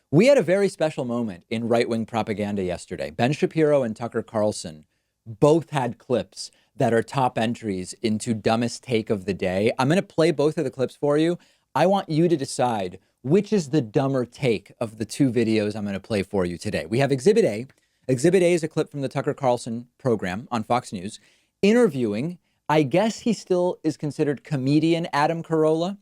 We had a very special moment in right-wing propaganda yesterday. Ben Shapiro and Tucker Carlson both had clips that are top entries into dumbest take of the day. I'm going to play both of the clips for you. I want you to decide which is the dumber take of the two videos I'm going to play for you today. We have Exhibit A. Exhibit A is a clip from the Tucker Carlson program on Fox News interviewing, I guess he still is considered comedian Adam Carolla.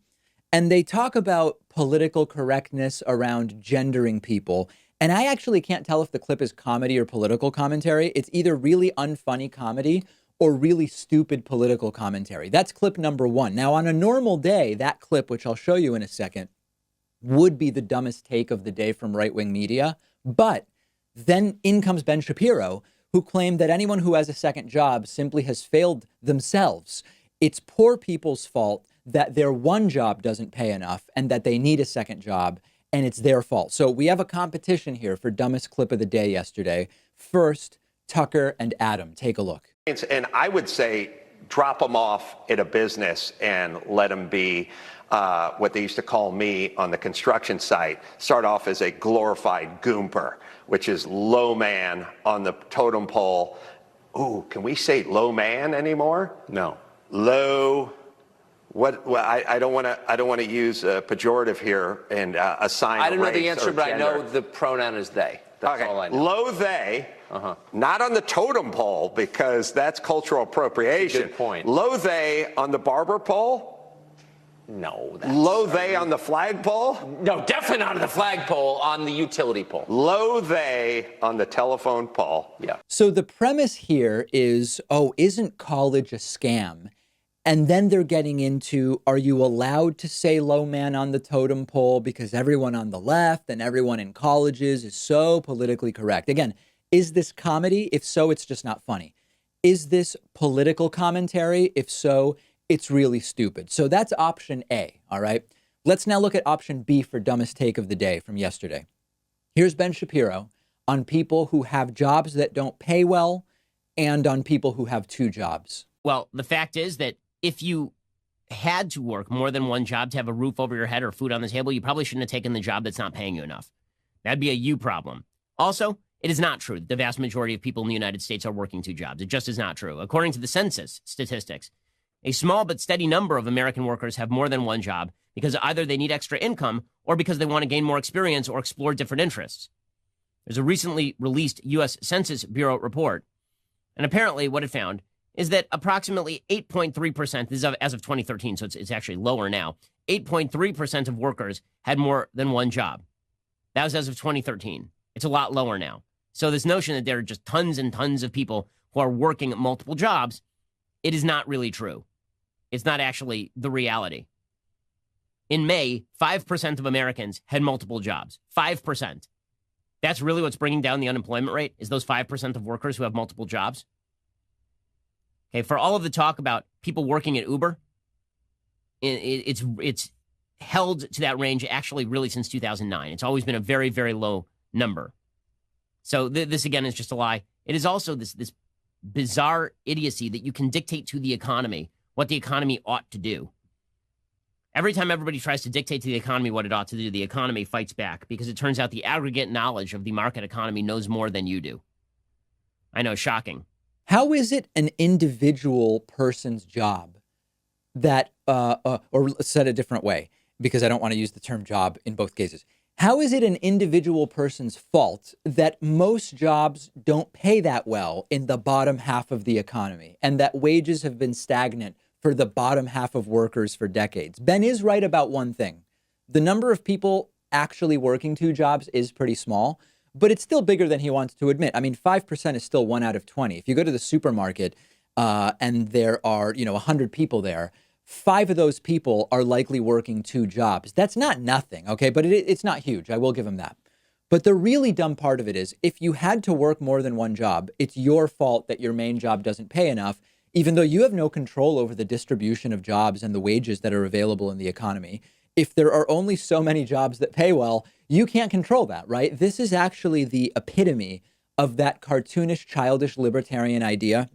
And they talk about political correctness around gendering people. And I actually can't tell if the clip is comedy or political commentary. It's either really unfunny comedy or really stupid political commentary. That's clip number one. Now, on a normal day, that clip, which I'll show you in a second, would be the dumbest take of the day from right-wing media. But then in comes Ben Shapiro, who claimed that anyone who has a second job simply has failed themselves. It's poor people's fault that their one job doesn't pay enough and that they need a second job, and it's their fault. So we have a competition here for dumbest clip of the day yesterday. First, Tucker and Adam. Take a look. And I would say drop them off at a business and let them be what they used to call me on the construction site, start off as a glorified goomper, which is low man on the totem pole. Ooh, can we say low man anymore? No. Low. What? Well, I don't want to use a pejorative here and assign. I don't know the answer, but gender. I know the pronoun is they. That's okay. all I know. Low they. Not on the totem pole because that's cultural appropriation. Good point. Low they on the barber pole. No. Low they on the flagpole. No, definitely not on the flagpole. On the utility pole. Low they on the telephone pole. Yeah. So the premise here is, isn't college a scam? And then they're getting into, are you allowed to say low man on the totem pole because everyone on the left and everyone in colleges is so politically correct? Again, is this comedy? If so, it's just not funny. Is this political commentary? If so, it's really stupid. So that's option A, all right? Let's now look at option B for dumbest take of the day from yesterday. Here's Ben Shapiro on people who have jobs that don't pay well and on people who have two jobs. Well, the fact is that if you had to work more than one job to have a roof over your head or food on the table, you probably shouldn't have taken the job that's not paying you enough. That'd be a you problem. Also, it is not true that the vast majority of people in the United States are working two jobs. It just is not true. According to the census statistics, a small but steady number of American workers have more than one job because either they need extra income or because they want to gain more experience or explore different interests. There's a recently released U.S. Census Bureau report, and apparently what it found is that approximately 8.3%, this is as of 2013, so it's actually lower now, 8.3% of workers had more than one job. That was as of 2013. It's a lot lower now. So this notion that there are just tons and tons of people who are working at multiple jobs, it is not really true. It's not actually the reality. In May, 5% of Americans had multiple jobs. 5%. That's really what's bringing down the unemployment rate, is those 5% of workers who have multiple jobs. Okay, for all of the talk about people working at Uber, it's held to that range actually really since 2009. It's always been a very, very low number. So this, again, is just a lie. It is also this bizarre idiocy that you can dictate to the economy what the economy ought to do. Every time everybody tries to dictate to the economy what it ought to do, the economy fights back because it turns out the aggregate knowledge of the market economy knows more than you do. I know, shocking. How is it an individual person's job that, or said a different way, because I don't want to use the term job in both cases. How is it an individual person's fault that most jobs don't pay that well in the bottom half of the economy and that wages have been stagnant for the bottom half of workers for decades? Ben is right about one thing. The number of people actually working two jobs is pretty small, but it's still bigger than he wants to admit. I mean, 5% is still 1 out of 20. If you go to the supermarket and there are, 100 people there, 5 of those people are likely working two jobs. That's not nothing, okay? But it's not huge. I will give him that. But the really dumb part of it is if you had to work more than one job, it's your fault that your main job doesn't pay enough, even though you have no control over the distribution of jobs and the wages that are available in the economy. If there are only so many jobs that pay well, you can't control that, right? This is actually the epitome of that cartoonish, childish libertarian idea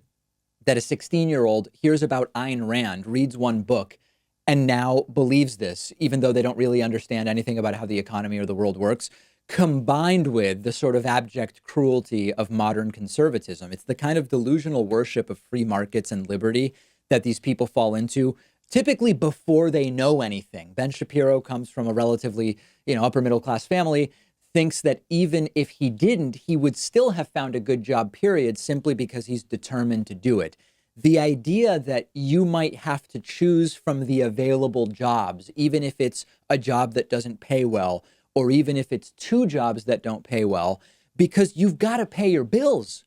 that a 16-year-old hears about Ayn Rand, reads one book, and now believes this, even though they don't really understand anything about how the economy or the world works. combined with the sort of abject cruelty of modern conservatism. It's the kind of delusional worship of free markets and liberty that these people fall into, typically before they know anything. Ben Shapiro comes from a relatively, upper middle class family, thinks that even if he didn't, he would still have found a good job, period, simply because he's determined to do it. The idea that you might have to choose from the available jobs, even if it's a job that doesn't pay well, or even if it's two jobs that don't pay well, because you've got to pay your bills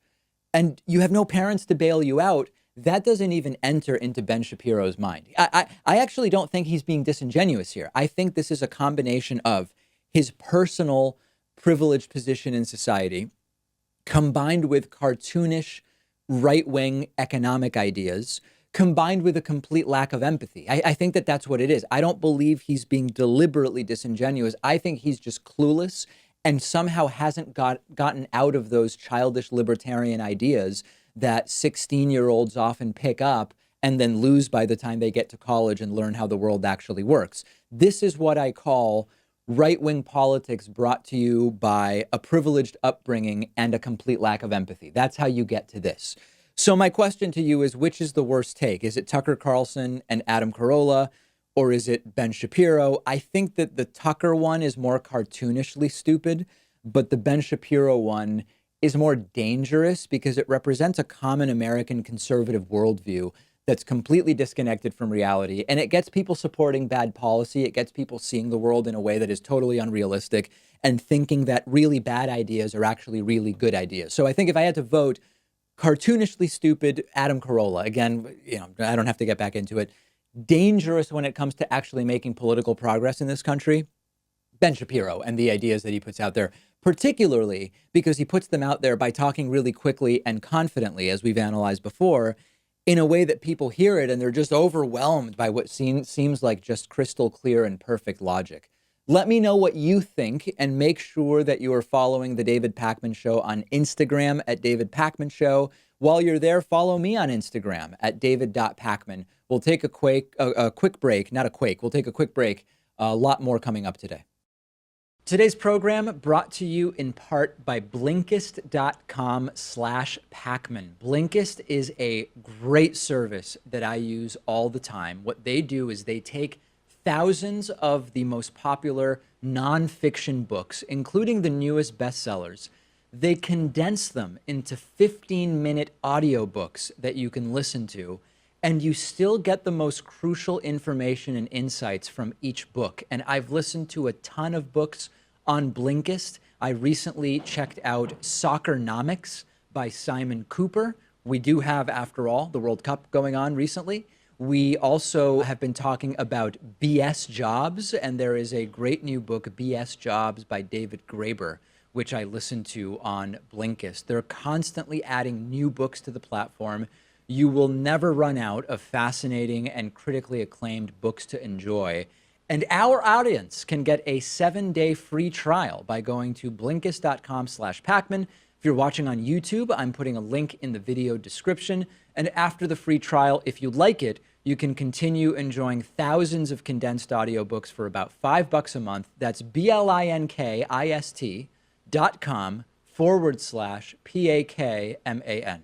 and you have no parents to bail you out, that doesn't even enter into Ben Shapiro's mind. I actually don't think he's being disingenuous here. I think this is a combination of his personal privileged position in society combined with cartoonish right-wing economic ideas, combined with a complete lack of empathy. I think that that's what it is. I don't believe he's being deliberately disingenuous. I think he's just clueless and somehow hasn't gotten out of those childish libertarian ideas that 16-year-olds often pick up and then lose by the time they get to college and learn how the world actually works. This is what I call right-wing politics brought to you by a privileged upbringing and a complete lack of empathy. That's how you get to this. So my question to you is, which is the worst take? Is it Tucker Carlson and Adam Carolla, or is it Ben Shapiro? I think that the Tucker one is more cartoonishly stupid, but the Ben Shapiro one is more dangerous because it represents a common American conservative worldview that's completely disconnected from reality. And it gets people supporting bad policy. It gets people seeing the world in a way that is totally unrealistic and thinking that really bad ideas are actually really good ideas. So I think if I had to vote, cartoonishly stupid, Adam Carolla. Again, I don't have to get back into it. Dangerous when it comes to actually making political progress in this country, Ben Shapiro and the ideas that he puts out there, particularly because he puts them out there by talking really quickly and confidently, as we've analyzed before, in a way that people hear it and they're just overwhelmed by what seems like just crystal clear and perfect logic. Let me know what you think and make sure that you are following the David Pakman Show on Instagram at David Pakman Show. While you're there, follow me on Instagram at david.pakman. We'll take a quick break, not a quake. We'll take a quick break. A lot more coming up today. Today's program brought to you in part by Blinkist.com/Pakman. Blinkist is a great service that I use all the time. What they do is they take thousands of the most popular nonfiction books, including the newest bestsellers. They condense them into 15-minute audiobooks that you can listen to, and you still get the most crucial information and insights from each book. And I've listened to a ton of books on Blinkist. I recently checked out Soccernomics by Simon Cooper. We do have, after all, the World Cup going on recently. We also have been talking about BS Jobs, and there is a great new book, BS Jobs by David Graeber, which I listened to on Blinkist. They're constantly adding new books to the platform. You will never run out of fascinating and critically acclaimed books to enjoy. And our audience can get a 7-day free trial by going to Blinkist.com/Pakman. If you're watching on YouTube, I'm putting a link in the video description. And after the free trial, if you like it, you can continue enjoying thousands of condensed audiobooks for about $5 a month. That's BLINKIST.com/PAKMAN.